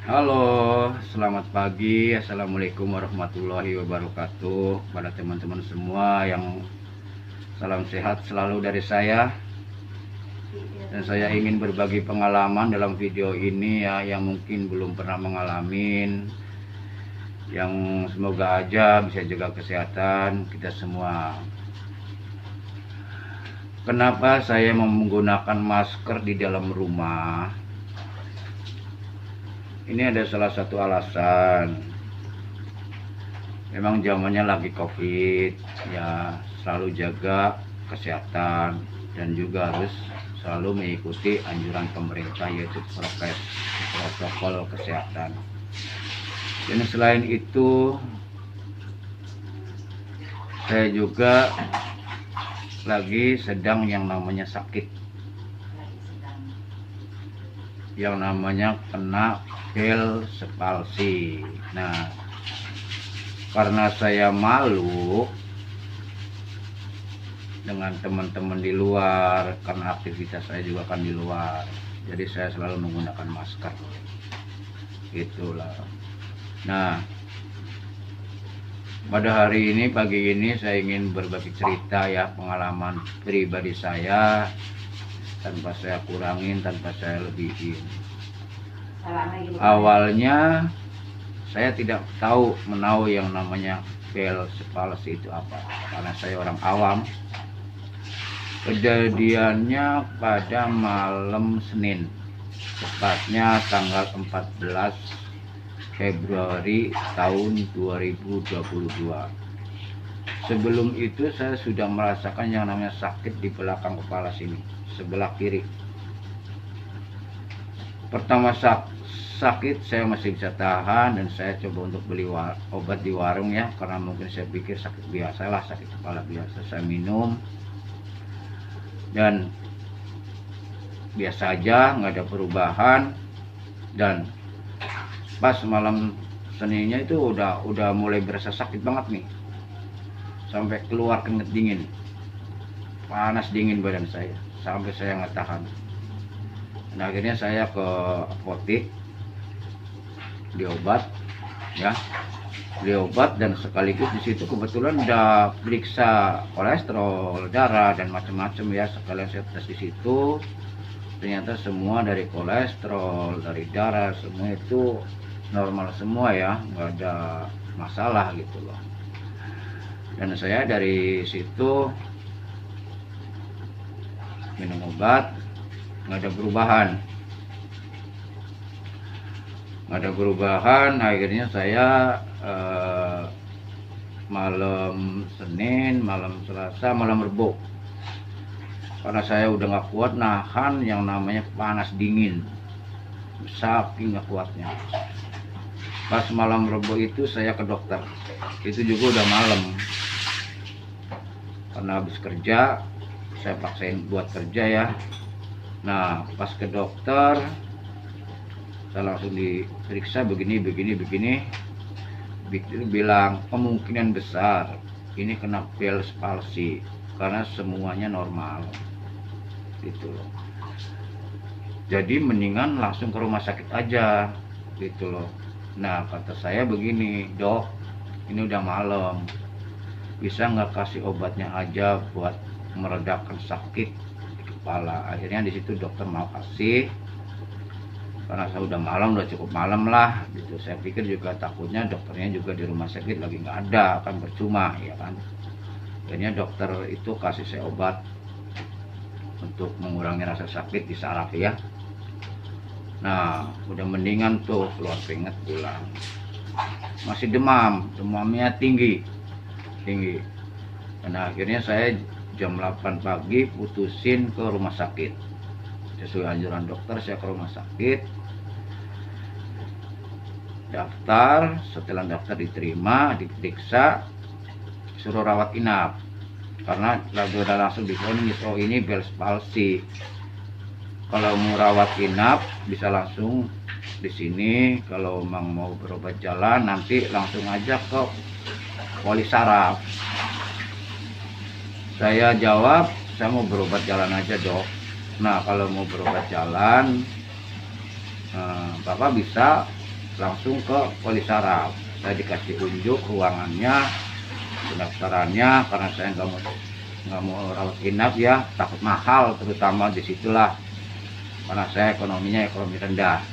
Halo, selamat pagi. Assalamualaikum warahmatullahi wabarakatuh. Pada teman-teman semua yang salam sehat selalu dari saya. Dan saya ingin berbagi pengalaman dalam video ini ya, yang mungkin belum pernah mengalami. Yang semoga aja bisa jaga kesehatan kita semua. Kenapa saya menggunakan masker di dalam rumah? Ini ada salah satu alasan. Memang zamannya lagi COVID ya, selalu jaga kesehatan dan juga harus selalu mengikuti anjuran pemerintah, yaitu protokol kesehatan. Dan selain itu, saya juga lagi sedang yang namanya sakit, yang namanya kena Bell's palsy. Nah, karena saya malu dengan teman-teman di luar, karena aktivitas saya juga kan di luar, jadi saya selalu menggunakan masker. Itulah. Nah, pada hari ini, pagi ini, saya ingin berbagi cerita ya, pengalaman pribadi saya, tanpa saya kurangin, tanpa saya lebihin. Awalnya saya tidak tahu menahu yang namanya Bell's palsy itu apa, karena saya orang awam. Kejadiannya pada malam Senin, tepatnya tanggal 14 Februari tahun 2022. Sebelum itu saya sudah merasakan yang namanya sakit di belakang kepala sini, sebelah kiri. Pertama sakit saya masih bisa tahan, dan saya coba untuk beli obat di warung ya, karena mungkin saya pikir sakit biasa lah, sakit kepala biasa. Saya minum dan biasa aja, nggak ada perubahan. Dan pas malam Seninnya itu udah mulai berasa sakit banget nih, sampai keluar keringet dingin, panas dingin badan saya, sampai saya nggak tahan. Nah, akhirnya saya ke apotek, beli obat ya, beli obat, dan sekaligus di situ kebetulan udah periksa kolesterol, darah, dan macam-macam ya. Sekalian saya tes di situ, ternyata semua dari kolesterol, dari darah, semua itu normal semua ya, nggak ada masalah gitu loh. Dan saya dari situ minum obat, nggak ada perubahan. Akhirnya saya malam Senin, malam Selasa, malam Rebo, karena saya udah nggak kuat nahan yang namanya panas dingin, saking nggak kuatnya. Pas malam Rebo itu saya ke dokter, itu juga udah malam, karena habis kerja saya paksain buat kerja ya. Nah, pas ke dokter saya langsung diperiksa begini, bilang kemungkinan besar ini kena Bell's palsy, karena semuanya normal gitu loh. Jadi mendingan langsung ke rumah sakit aja gitu loh. Nah, kata saya begini, dok, ini udah malam, bisa nggak kasih obatnya aja buat meredakan sakit di kepala. Akhirnya di situ dokter mau kasih, karena saya udah malam, udah cukup malam lah gitu. Saya pikir juga takutnya dokternya juga di rumah sakit lagi nggak ada, kan percuma ya kan. Akhirnya dokter itu kasih saya obat untuk mengurangi rasa sakit di saraf ya. Nah, udah mendingan tuh, keluar keringet, pulang. Masih demamnya tinggi. Dan akhirnya saya jam 8 pagi putusin ke rumah sakit. Sesuai anjuran dokter, saya ke rumah sakit, daftar. Setelah daftar diterima, diperiksa, suruh rawat inap, karena udah langsung difonis, oh ini Bell's palsy. Kalau mau rawat inap bisa langsung di sini. Kalau memang mau berobat jalan, nanti langsung aja ke poli saraf. Saya jawab, saya mau berobat jalan aja dok. Nah, kalau mau berobat jalan, Bapak bisa langsung ke poli saraf. Saya dikasih unjuk ruangannya, pendaftarannya, karena saya nggak mau rawat inap ya, takut mahal, terutama disitulah karena saya ekonomi rendah.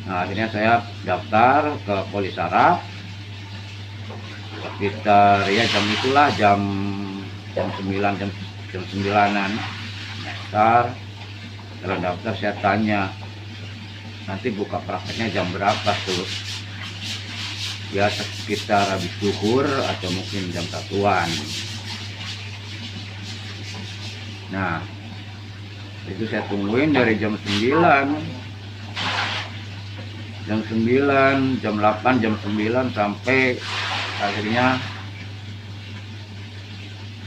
Nah, akhirnya saya daftar ke poli saraf sekitar ya jam itulah, jam 9, jam 9-an daftar. Setelah daftar saya tanya, nanti buka prakteknya jam berapa tuh? Ya sekitar habis zuhur atau mungkin jam 1-an. Nah, itu saya tungguin dari jam 9, jam 8, jam 9 sampai akhirnya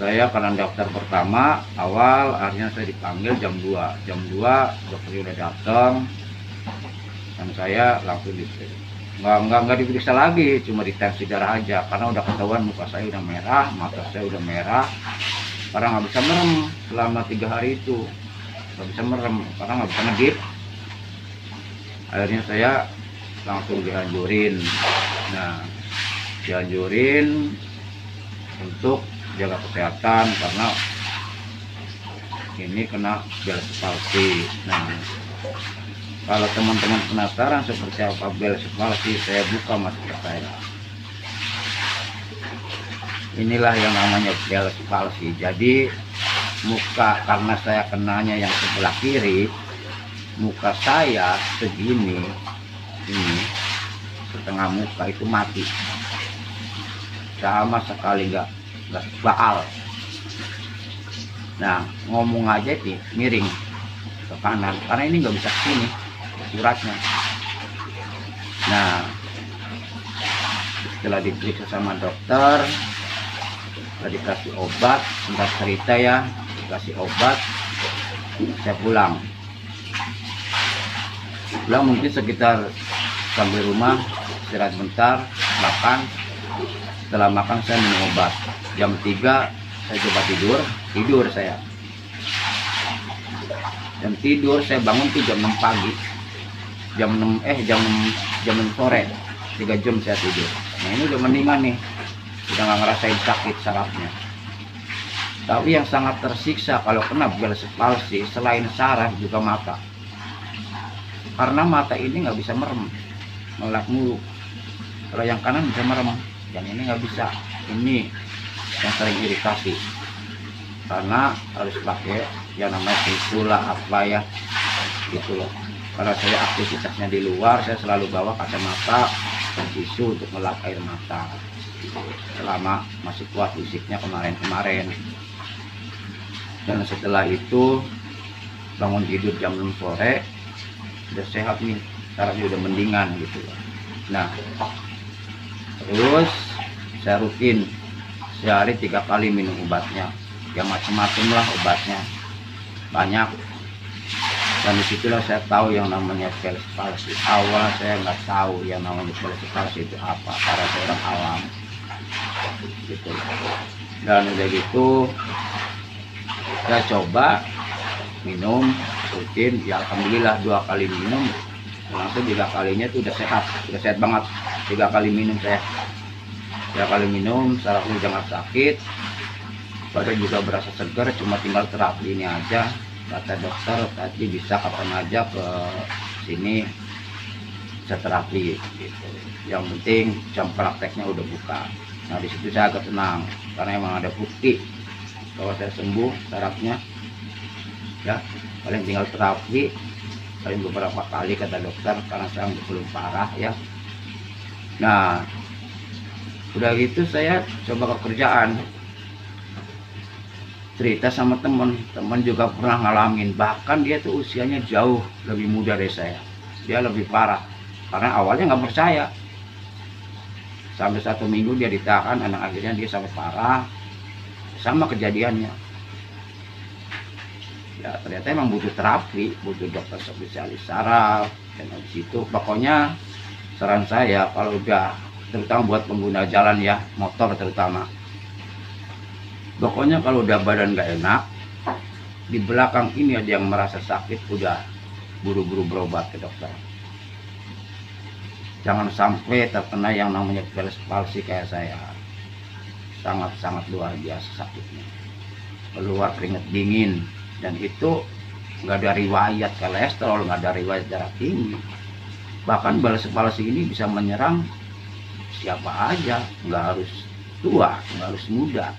saya karena daftar pertama awal, akhirnya saya dipanggil jam 2. Jam 2 dokter udah datang dan saya langsung nggak diperiksa lagi, cuma ditensi darah aja karena udah ketahuan muka saya udah merah, mata saya udah merah, karena nggak bisa merem selama 3 hari itu, nggak bisa merem karena nggak bisa ngedip. Akhirnya saya langsung dianjurin. Nah, dianjurin untuk jaga kesehatan karena ini kena Bell's palsy. Nah, kalau teman-teman penasaran seperti apa Bell's palsy, saya buka masker saya. Inilah yang namanya Bell's palsy. Jadi muka, karena saya kenanya yang sebelah kiri, muka saya segini, ini setengah muka itu mati, sama sekali nggak baal. Nah, ngomong aja sih miring ke kanan karena ini nggak bisa kesini uratnya. Nah, setelah diperiksa sama dokter, dikasih obat, singkat cerita ya, dikasih obat, saya pulang mungkin sekitar sampai rumah, istirahat bentar, makan. Setelah makan saya minum obat. Jam 3 saya coba tidur saya. Dan tidur saya bangun tuh jam 6 pagi. Jam 6 sore. 3 jam saya tidur. Nah, ini udah mendingan nih. Udah nggak ngerasain sakit sarafnya. Tapi yang sangat tersiksa kalau kena Bell's palsy selain saraf juga mata. Karena mata ini nggak bisa merem, melek mulu. Kalau yang kanan bisa merem, yang ini nggak bisa. Ini yang sering iritasi karena harus pakai yang namanya tisu lah, apa ya gitu loh. Karena saya aktivitasnya di luar, saya selalu bawa kacamata dan tisu untuk melap air mata selama masih kuat fisiknya kemarin. Dan setelah itu bangun tidur jam 6 sore, udah sehat nih, sarafnya udah mendingan gitu loh. Nah, terus saya rutin sehari 3 kali minum obatnya, yang macam-macam lah obatnya, banyak. Dan disitulah saya tahu yang namanya Bell's palsy. Awal saya nggak tahu yang namanya Bell's palsy itu apa, karena saya orang awam gitu. Dan udah gitu saya coba minum rutin, ya alhamdulillah 2 kali minum langsung 3 kalinya itu udah sehat banget. 3 kali minum saya, 3 kali minum, sarafnya jangan sakit, badan juga berasa segar, cuma tinggal terapi ini aja. Kata dokter tadi bisa kapan aja ke sini bisa terapi gitu. Yang penting jam prakteknya udah buka. Nah, disitu saya agak tenang karena emang ada bukti bahwa saya sembuh sarafnya ya. Paling tinggal terapi paling beberapa kali kata dokter karena saya belum parah ya. Nah, udah gitu saya coba ke kerjaan, cerita sama teman juga pernah ngalamin, bahkan dia tuh usianya jauh lebih muda dari saya, dia lebih parah karena awalnya nggak percaya. Sampai 1 minggu dia ditahan, anak akhirnya dia sampai parah sama kejadiannya. Ya ternyata emang butuh terapi, butuh dokter spesialis saraf. Dan habis itu pokoknya saran saya kalau udah, terutama buat pengguna jalan ya, motor terutama, pokoknya kalau udah badan gak enak, di belakang ini ada yang merasa sakit, udah buru-buru berobat ke dokter. jangan sampai terkena yang namanya Bell's palsy kayak saya. Sangat-sangat luar biasa sakitnya, keluar keringat dingin, dan itu nggak ada riwayat kolesterol, nggak ada riwayat darah tinggi. Bahkan Bell's palsy ini bisa menyerang siapa aja, nggak harus tua, nggak harus muda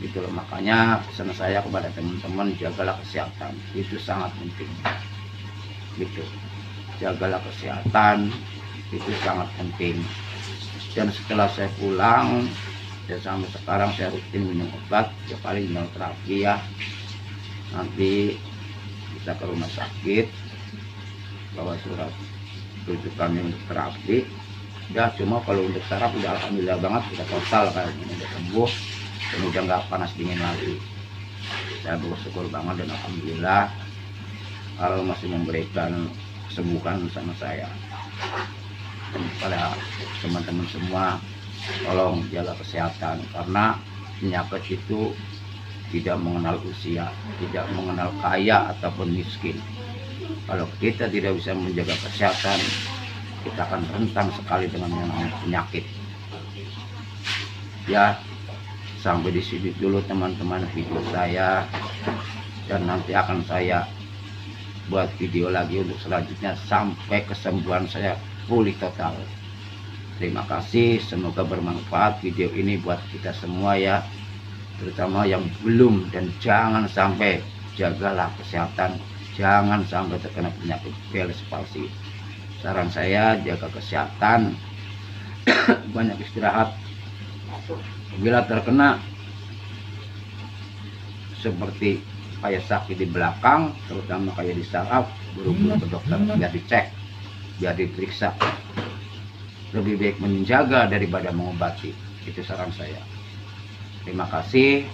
gitu loh. Makanya pesan saya kepada teman-teman, jagalah kesehatan, itu sangat penting gitu. Jagalah kesehatan, itu sangat penting. Dan setelah saya pulang, dan sampai sekarang saya rutin minum obat, ya paling minum terapi ya. Nanti kita ke rumah sakit, bawa surat rujukan untuk terapi. Ya cuma kalau untuk saraf udah alhamdulillah banget, udah total kayaknya, udah sembuh dan udah nggak panas dingin lagi. Saya bersyukur banget dan alhamdulillah kalau masih memberikan kesembuhan sama saya. Dan kepada teman-teman semua, tolong jaga kesehatan, karena penyakit itu tidak mengenal usia, tidak mengenal kaya ataupun miskin. Kalau kita tidak bisa menjaga kesehatan, kita akan rentan sekali dengan yang namanya penyakit. Ya, sampai di sini dulu teman-teman video saya, dan nanti akan saya buat video lagi untuk selanjutnya sampai kesembuhan saya pulih total. Terima kasih, semoga bermanfaat video ini buat kita semua ya, terutama yang belum. Dan jangan sampai, jagalah kesehatan, jangan sampai terkena penyakit Bell's palsy. Saran saya, jaga kesehatan, banyak istirahat. Bila terkena seperti kayak sakit di belakang, terutama kayak di saraf, buru-buru ke dokter biar dicek, biar diperiksa. Lebih baik menjaga daripada mengobati. Itu saran saya. Terima kasih.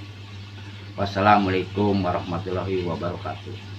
Wassalamualaikum warahmatullahi wabarakatuh.